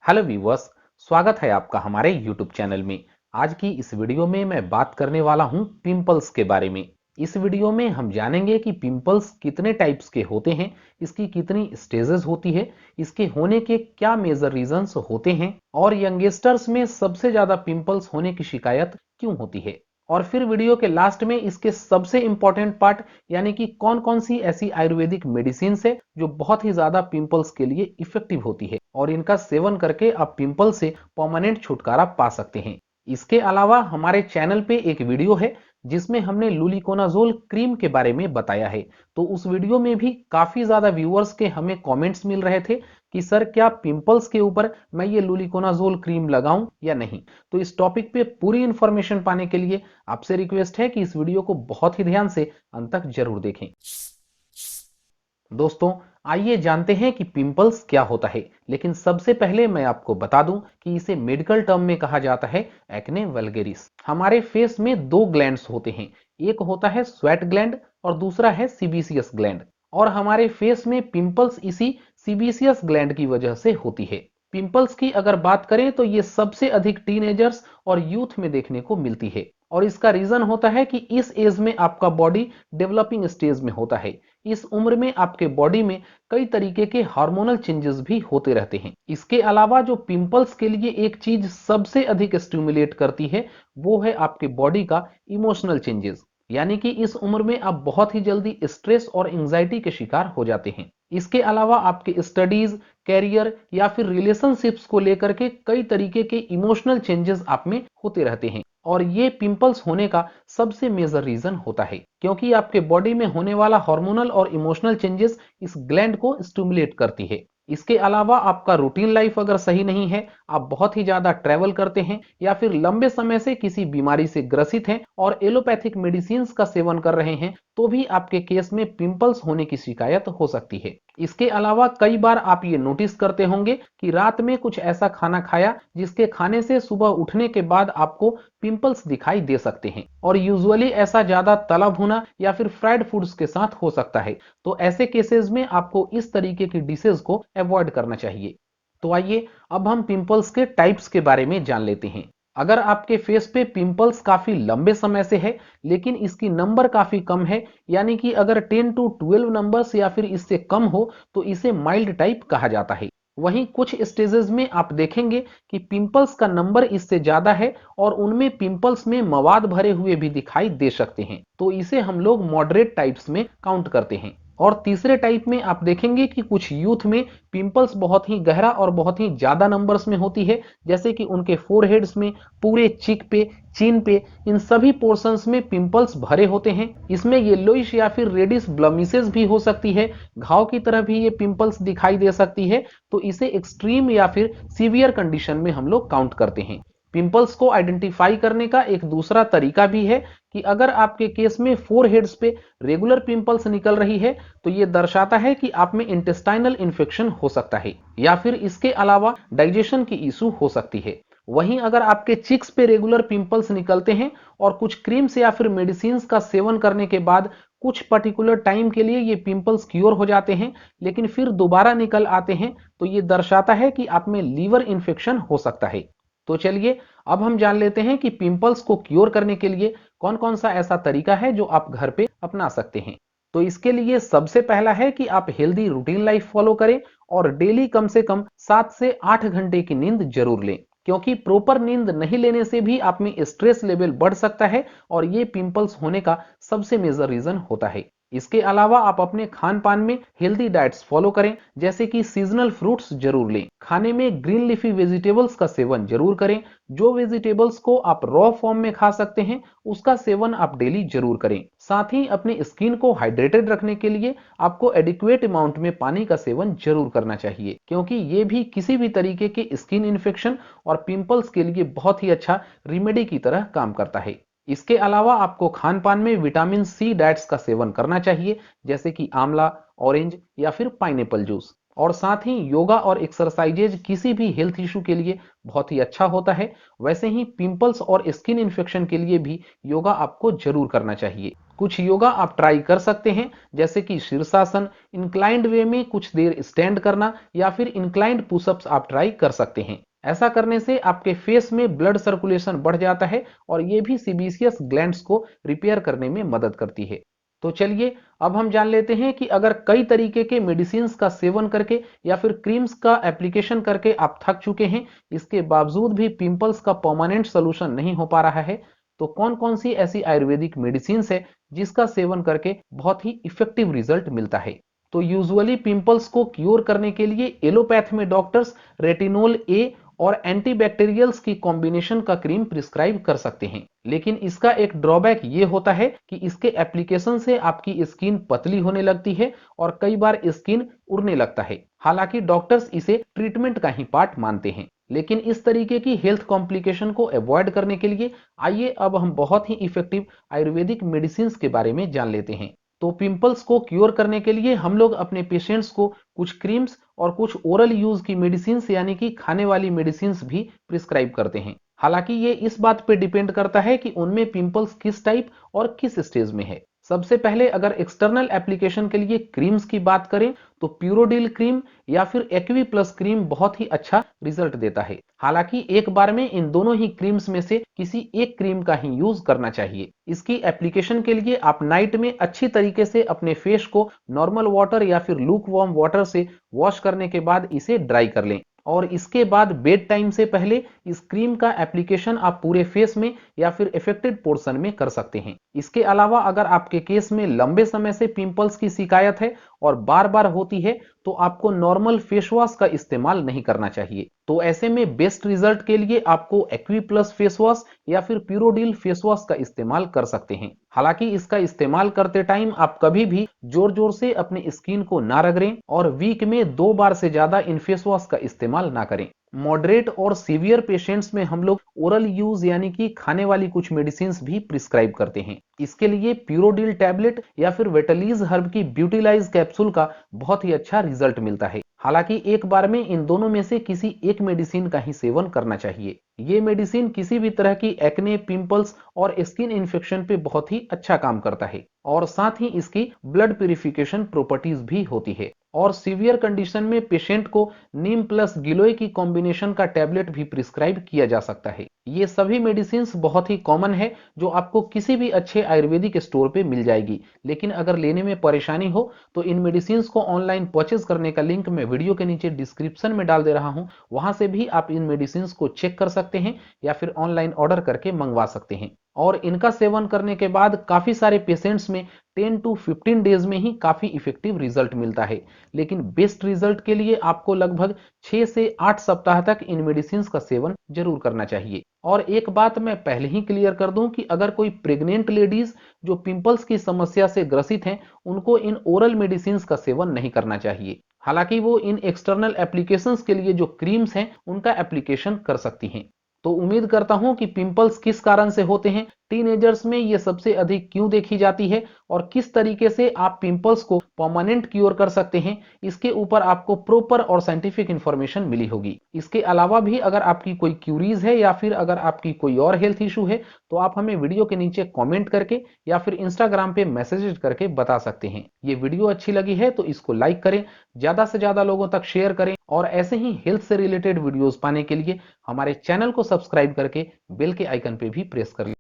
Hello viewers, स्वागत है आपका हमारे यूट्यूब चैनल में। आज की इस वीडियो में मैं बात करने वाला हूं पिंपल्स के बारे में। इस वीडियो में हम जानेंगे कि पिंपल्स कितने टाइप्स के होते हैं, इसकी कितनी स्टेजेस होती है, इसके होने के क्या मेजर रीजंस होते हैं और यंगस्टर्स में सबसे ज्यादा पिंपल्स होने की शिकायत क्यों होती है। और फिर वीडियो के लास्ट में इसके सबसे इंपॉर्टेंट पार्ट यानी कि कौन कौन सी ऐसी आयुर्वेदिक मेडिसिन है जो बहुत ही ज्यादा पिंपल्स के लिए इफेक्टिव होती है और इनका सेवन करके आप पिंपल से परमानेंट छुटकारा पा सकते हैं। इसके अलावा हमारे चैनल पे एक वीडियो है जिसमें हमने लुलिकोनाजोल क्रीम के बारे में बताया है। तो उस वीडियो में भी काफी ज्यादा व्यूअर्स के हमें कमेंट्स मिल रहे थे कि सर क्या पिंपल्स के ऊपर मैं ये लुलिकोनाजोल क्रीम लगाऊं या नहीं। तो इस टॉपिक पे पूरी इंफॉर्मेशन पाने के लिए आपसे रिक्वेस्ट है कि इस वीडियो को बहुत ही ध्यान से अंत तक जरूर देखें। दोस्तों, आइए जानते हैं कि पिंपल्स क्या होता है। लेकिन सबसे पहले मैं आपको बता दूं कि इसे मेडिकल टर्म में कहा जाता है एक्ने वल्गेरिस। हमारे फेस में दो ग्लैंड्स होते हैं, एक होता है स्वेट ग्लैंड और दूसरा है सीबीसियस ग्लैंड। और हमारे फेस में पिंपल्स इसी सीबीसियस ग्लैंड की वजह से होती है। पिंपल्स की अगर बात करें तो ये सबसे अधिक टीनेजर्स और यूथ में देखने को मिलती है। और इसका रीजन होता है कि इस एज में आपका बॉडी डेवलपिंग स्टेज में होता है। इस उम्र में आपके बॉडी में कई तरीके के हार्मोनल चेंजेस भी होते रहते हैं। इसके अलावा जो पिंपल्स के लिए एक चीज सबसे अधिक स्टिमुलेट करती है वो है आपके बॉडी का इमोशनल चेंजेस। यानी कि इस उम्र में आप बहुत ही जल्दी स्ट्रेस और एंजाइटी के शिकार हो जाते हैं। इसके अलावा आपके स्टडीज, कैरियर या फिर रिलेशनशिप्स को लेकर के कई तरीके के इमोशनल चेंजेस आप में होते रहते हैं। और ये पिंपल्स होने का सबसे मेजर रीजन होता है क्योंकि आपके बॉडी में होने वाला हार्मोनल और इमोशनल चेंजेस इस ग्लैंड को स्टिमुलेट करती है। इसके अलावा आपका रूटीन लाइफ अगर सही नहीं है, आप बहुत ही ज्यादा ट्रैवल करते हैं या फिर लंबे समय से किसी बीमारी से ग्रसित हैं और एलोपैथिक मेडिसिन का सेवन कर रहे हैं तो भी आपके केस में पिंपल्स होने की शिकायत हो सकती है। इसके अलावा कई बार आप ये नोटिस करते होंगे कि रात में कुछ ऐसा खाना खाया जिसके खाने से सुबह उठने के बाद आपको पिंपल्स दिखाई दे सकते हैं। और यूजुअली ऐसा ज्यादा तला भुना या फिर फ्राइड फूड्स के साथ हो सकता है। तो ऐसे केसेस में आपको इस तरीके की डिशेज को अवॉइड करना चाहिए। तो आइए अब हम पिंपल्स के टाइप्स के बारे में जान लेते हैं। अगर आपके फेस पे पिंपल्स काफी लंबे समय से है लेकिन इसकी नंबर काफी कम है, यानी कि अगर 10 to 12 नंबर्स या फिर इससे कम हो तो इसे माइल्ड टाइप कहा जाता है। वहीं कुछ स्टेजेस में आप देखेंगे कि पिंपल्स का नंबर इससे ज्यादा है और उनमें पिंपल्स में मवाद भरे हुए भी दिखाई दे सकते हैं, तो इसे हम लोग मॉडरेट टाइप्स में काउंट करते हैं। और तीसरे टाइप में आप देखेंगे कि कुछ यूथ में पिंपल्स बहुत ही गहरा और बहुत ही ज्यादा नंबर्स में होती है, जैसे कि उनके फोरहेड्स में, पूरे चिक पे, चीन पे, इन सभी पोर्शंस में पिंपल्स भरे होते हैं। इसमें येलोइश या फिर रेडिश ब्लमिसेस भी हो सकती है, घाव की तरह भी ये पिंपल्स दिखाई दे सकती है। तो इसे एक्सट्रीम या फिर सीवियर कंडीशन में हम लोग काउंट करते हैं। पिंपल्स को आइडेंटिफाई करने का एक दूसरा तरीका भी है कि अगर आपके केस में फोरहेड्स पे रेगुलर पिंपल्स निकल रही है तो ये दर्शाता है कि आप में इंटेस्टाइनल इन्फेक्शन हो सकता है या फिर इसके अलावा डाइजेशन की इशू हो सकती है। वहीं अगर आपके चिक्स पे रेगुलर पिंपल्स निकलते हैं और कुछ क्रीम्स या फिर मेडिसिन का सेवन करने के बाद कुछ पर्टिकुलर टाइम के लिए ये पिंपल्स क्योर हो जाते हैं लेकिन फिर दोबारा निकल आते हैं, तो ये दर्शाता है कि आप में लीवर इन्फेक्शन हो सकता है। तो चलिए अब हम जान लेते हैं कि पिंपल्स को क्योर करने के लिए कौन कौन सा ऐसा तरीका है जो आप घर पे अपना सकते हैं। तो इसके लिए सबसे पहला है कि आप हेल्दी रूटीन लाइफ फॉलो करें और डेली कम से कम 7 से 8 घंटे की नींद जरूर लें, क्योंकि प्रॉपर नींद नहीं लेने से भी आप में स्ट्रेस लेवल बढ़ सकता है और ये पिंपल्स होने का सबसे मेजर रीजन होता है। इसके अलावा आप अपने खान पान में हेल्दी डाइट्स फॉलो करें, जैसे कि सीजनल फ्रूट्स जरूर लें, खाने में ग्रीन लीफी वेजिटेबल्स का सेवन जरूर करें। जो वेजिटेबल्स को आप रॉ फॉर्म में खा सकते हैं उसका सेवन आप डेली जरूर करें। साथ ही अपनी स्किन को हाइड्रेटेड रखने के लिए आपको एडिक्वेट अमाउंट में पानी का सेवन जरूर करना चाहिए, क्योंकि ये भी किसी भी तरीके के स्किन इन्फेक्शन और पिंपल्स के लिए बहुत ही अच्छा रेमेडी की तरह काम करता है। इसके अलावा आपको खान पान में विटामिन सी डाइट्स का सेवन करना चाहिए, जैसे कि आंवला, ऑरेंज या फिर पाइनएप्पल जूस। और साथ ही योगा और एक्सरसाइजेज किसी भी हेल्थ इशू के लिए बहुत ही अच्छा होता है। वैसे ही पिंपल्स और स्किन इन्फेक्शन के लिए भी योगा आपको जरूर करना चाहिए। कुछ योगा आप ट्राई कर सकते हैं, जैसे कि शीर्षासन, इंक्लाइंड वे में कुछ देर स्टैंड करना या फिर इंक्लाइंड पुशअप्स आप ट्राई कर सकते हैं। ऐसा करने से आपके फेस में ब्लड सर्कुलेशन बढ़ जाता है और ये भी सीबेसियस ग्लैंड्स को रिपेयर करने में मदद करती है। तो चलिए अब हम जान लेते हैं कि अगर कई तरीके के मेडिसिन का सेवन करके या फिर क्रीम्स का एप्लीकेशन करके आप थक चुके हैं, इसके बावजूद भी पिंपल्स का परमानेंट सोल्यूशन नहीं हो पा रहा है, तो कौन कौन सी ऐसी आयुर्वेदिक मेडिसिन है जिसका सेवन करके बहुत ही इफेक्टिव रिजल्ट मिलता है। तो यूजुअली पिंपल्स को क्योर करने के लिए एलोपैथ में डॉक्टर्स रेटिनोल ए और एंटीबैक्टीरियल्स की कॉम्बिनेशन का क्रीम प्रिस्क्राइब कर सकते हैं, लेकिन इसका एक ड्रॉबैक ये होता है कि इसके एप्लीकेशन से आपकी स्किन पतली होने लगती है और कई बार स्किन उड़ने लगता है। हालांकि डॉक्टर्स इसे ट्रीटमेंट का ही पार्ट मानते हैं, लेकिन इस तरीके की हेल्थ कॉम्प्लिकेशन को अवॉइड करने के लिए आइए अब हम बहुत ही इफेक्टिव आयुर्वेदिक मेडिसिन के बारे में जान लेते हैं। तो पिंपल्स को क्योर करने के लिए हम लोग अपने पेशेंट्स को कुछ क्रीम्स और कुछ ओरल यूज की मेडिसिन यानी कि खाने वाली मेडिसिन भी प्रिस्क्राइब करते हैं। हालांकि ये इस बात पे डिपेंड करता है कि उनमें पिंपल्स किस टाइप और किस स्टेज में है। सबसे पहले अगर एक्सटर्नल एप्लीकेशन के लिए क्रीम्स की बात करें तो प्यूरोडिल क्रीम या फिर एक्वी प्लस क्रीम बहुत ही अच्छा रिजल्ट देता है। हालांकि एक बार में इन दोनों ही क्रीम्स में से किसी एक क्रीम का ही यूज करना चाहिए। इसकी एप्लीकेशन के लिए आप नाइट में अच्छी तरीके से अपने फेस को नॉर्मल वाटर या फिर लूक वार्म वाटर से वॉश करने के बाद इसे ड्राई कर लें और इसके बाद बेड टाइम से पहले इस क्रीम का एप्लीकेशन आप पूरे फेस में या फिर इफेक्टेड पोर्शन में कर सकते हैं। इसके अलावा अगर आपके केस में लंबे समय से पिंपल्स की शिकायत है और बार बार होती है तो आपको नॉर्मल फेस वॉश का इस्तेमाल नहीं करना चाहिए। तो ऐसे में बेस्ट रिजल्ट के लिए आपको एक्वी प्लस फेस वॉश या फिर प्यूरोडिल फेस वॉश का इस्तेमाल कर सकते हैं। हालांकि इसका इस्तेमाल करते टाइम आप कभी भी जोर जोर से अपनी स्किन को ना रगड़ें और वीक में 2 बार से ज्यादा इन फेस वॉश का इस्तेमाल ना करें। मॉडरेट और सीवियर पेशेंट्स में हम लोग ओरल यूज यानी कि खाने वाली कुछ मेडिसिन भी प्रिस्क्राइब करते हैं। इसके लिए प्यूरोडिल टैबलेट या फिर वेटलीज हर्ब की ब्यूटिलाइज कैप्सूल का बहुत ही अच्छा रिजल्ट मिलता है। हालांकि एक बार में इन दोनों में से किसी एक मेडिसिन का ही सेवन करना चाहिए। ये मेडिसिन किसी भी तरह की एक्ने, पिंपल्स और स्किन इन्फेक्शन पे बहुत ही अच्छा काम करता है और साथ ही इसकी ब्लड प्यूरिफिकेशन प्रॉपर्टीज भी होती है। और सीवियर कंडीशन में पेशेंट को नीम प्लस गिलोय की कॉम्बिनेशन का टैबलेट भी प्रिस्क्राइब किया जा सकता है। ये सभी मेडिसिन बहुत ही कॉमन है जो आपको किसी भी अच्छे आयुर्वेदिक स्टोर पे मिल जाएगी, लेकिन अगर लेने में परेशानी हो तो इन मेडिसिन को ऑनलाइन परचेज करने का लिंक मैं वीडियो के नीचे डिस्क्रिप्शन में डाल दे रहा हूं, वहां से भी आप इन मेडिसिन को चेक कर सकते हैं या फिर ऑनलाइन ऑर्डर करके मंगवा सकते हैं। और इनका सेवन करने के बाद काफी सारे पेशेंट्स में 10 टू 15 डेज में ही काफी इफेक्टिव रिजल्ट मिलता है, लेकिन बेस्ट रिजल्ट के लिए आपको लगभग 6 से 8 सप्ताह तक इन मेडिसिन का सेवन जरूर करना चाहिए। और एक बात मैं पहले ही क्लियर कर दूं कि अगर कोई प्रेग्नेंट लेडीज जो पिंपल्स की समस्या से ग्रसित हैं, उनको इन ओरल मेडिसिन का सेवन नहीं करना चाहिए। हालांकि वो इन एक्सटर्नल एप्लीकेशंस के लिए जो क्रीम्स हैं उनका एप्लीकेशन कर सकती हैं। तो उम्मीद करता हूं कि पिंपल्स किस कारण से होते हैं, टीनेजर्स में ये सबसे अधिक क्यों देखी जाती है और किस तरीके से आप पिंपल्स को परमानेंट क्योर कर सकते हैं, इसके ऊपर आपको प्रॉपर और साइंटिफिक इंफॉर्मेशन मिली होगी। इसके अलावा भी अगर आपकी कोई क्यूरीज है या फिर अगर आपकी कोई और हेल्थ इशू है तो आप हमें वीडियो के नीचे कमेंट करके या फिर इंस्टाग्राम पे मैसेज करके बता सकते हैं। ये वीडियो अच्छी लगी है तो इसको लाइक करें, ज्यादा से ज्यादा लोगों तक शेयर करें और ऐसे ही हेल्थ से रिलेटेड वीडियोस पाने के लिए हमारे चैनल को सब्सक्राइब करके बेल के आइकन पे भी प्रेस कर लें।